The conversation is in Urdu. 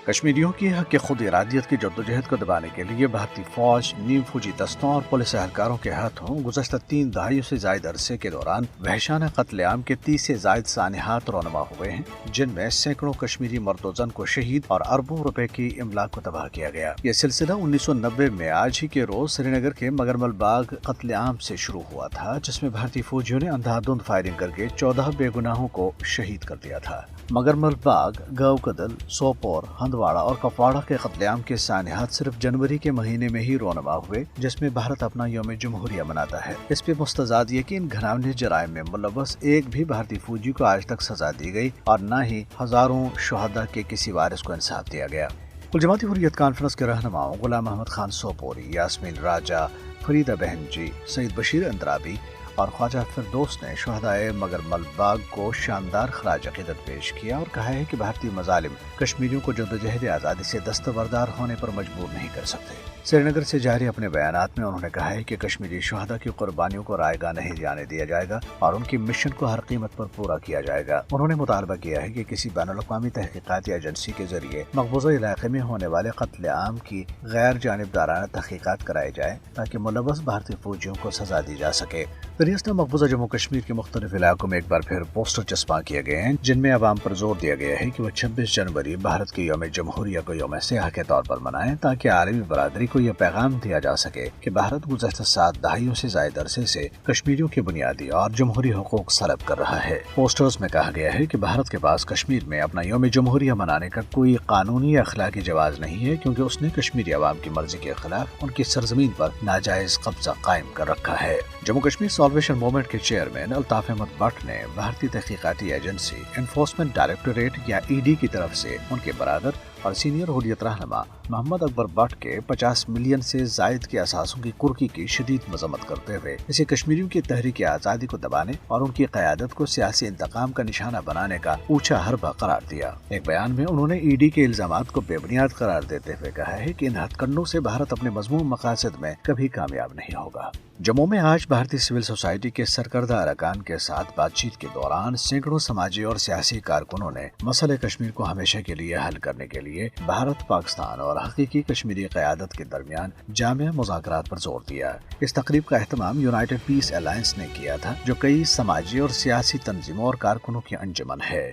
کشمیریوں کی حق خود ارادیت کی جدوجہد کو دبانے کے لیے بھارتی فوج، نیم فوجی دستوں اور پولیس اہلکاروں کے ہاتھوں گزشتہ 3 دہائیوں سے زائد عرصے کے دوران وحشانہ قتل عام کے 30 سے زائد سانحات رونما ہوئے ہیں، جن میں سینکڑوں کشمیری مرد و زن کو شہید اور اربوں روپے کی املاک کو تباہ کیا گیا۔ یہ سلسلہ 1990 میں آج ہی کے روز سری نگر کے مگرمل باغ قتل عام سے شروع ہوا تھا، جس میں بھارتی فوجیوں نے اندھا دھند فائرنگ کر کے 14 بے گناہوں کو شہید کر دیا تھا۔ مگرمل باغ، گاؤں کدل، سوپور، ہندواڑہ اور کپواڑہ کے قتل عام کے سانحات صرف جنوری کے مہینے میں ہی رونما ہوئے، جس میں بھارت اپنا یوم جمہوریہ مناتا ہے۔ اس پہ مستزاد یہ کہ ان گھناونے جرائم میں ملوث ایک بھی بھارتی فوجی کو آج تک سزا دی گئی اور نہ ہی ہزاروں شہداء کے کسی وارث کو انصاف دیا گیا۔ کل جماعتی حریت کانفرنس کے رہنماؤں غلام محمد خان سوپوری، یاسمین راجہ، فریدہ بہن جی، سعید بشیر اندرابی اور خواجہ فردوس نے شہدائے مگرمل باغ کو شاندار خراج عقیدت پیش کیا اور کہا ہے کہ بھارتی مظالم کشمیریوں کو جدوجہد آزادی سے دستبردار ہونے پر مجبور نہیں کر سکتے۔ سری نگر سے جاری اپنے بیانات میں انہوں نے کہا ہے کہ کشمیری شہداء کی قربانیوں کو رائے گاہ نہیں جانے دیا جائے گا اور ان کی مشن کو ہر قیمت پر پورا کیا جائے گا۔ انہوں نے مطالبہ کیا ہے کہ کسی بین الاقوامی تحقیقاتی ایجنسی کے ذریعے مقبوضہ علاقے میں ہونے والے قتل عام کی غیر جانبدارانہ تحقیقات کرائی جائے تاکہ ملوث بھارتی فوجیوں کو سزا دی جا سکے۔ ریاست مقبوضہ جموں کشمیر کے مختلف علاقوں میں ایک بار پھر پوسٹر چسپاں کیے گئے ہیں، جن میں عوام پر زور دیا گیا ہے کہ وہ 26 جنوری بھارت کے یوم جمہوریہ کو یوم سیاہ کے طور پر منائیں تاکہ عالمی برادری کو یہ پیغام دیا جا سکے کہ بھارت گزشتہ 7 دہائیوں سے زائد عرصے سے کشمیریوں کے بنیادی اور جمہوری حقوق سلب کر رہا ہے۔ پوسٹرز میں کہا گیا ہے کہ بھارت کے پاس کشمیر میں اپنا یوم جمہوریہ منانے کا کوئی قانونی یا اخلاقی جواز نہیں ہے، کیونکہ اس نے کشمیری عوام کی مرضی کے خلاف ان کی سرزمین پر ناجائز قبضہ قائم کر رکھا ہے۔ جموں کشمیر سالویشن موومنٹ کے چیئرمین الطاف احمد بٹ نے بھارتی تحقیقاتی ایجنسی انفورسمنٹ ڈائریکٹوریٹ یا ای ڈی کی طرف سے ان کے برادر اور سینئر حریت رہنما محمد اکبر بٹ کے 50 ملین سے زائد کے اثاثوں کی کرکی کی شدید مذمت کرتے ہوئے اسے کشمیریوں کی تحریک آزادی کو دبانے اور ان کی قیادت کو سیاسی انتقام کا نشانہ بنانے کا اونچا حربہ قرار دیا۔ ایک بیان میں انہوں نے ای ڈی کے الزامات کو بے بنیاد قرار دیتے ہوئے کہا ہے کہ ان ہتھ کنڈوں سے بھارت اپنے مذموم مقاصد میں کبھی کامیاب نہیں ہوگا۔ جموں میں آج بھارتی سول سوسائٹی کے سرکردہ ارکان کے ساتھ بات چیت کے دوران سینکڑوں سماجی اور سیاسی کارکنوں نے مسئلہ کشمیر کو ہمیشہ کے لیے حل کرنے کے لیے بھارت، پاکستان اور حقیقی کشمیری قیادت کے درمیان جامع مذاکرات پر زور دیا۔ اس تقریب کا اہتمام یونائٹڈ پیس الائنس نے کیا تھا، جو کئی سماجی اور سیاسی تنظیموں اور کارکنوں کی انجمن ہے۔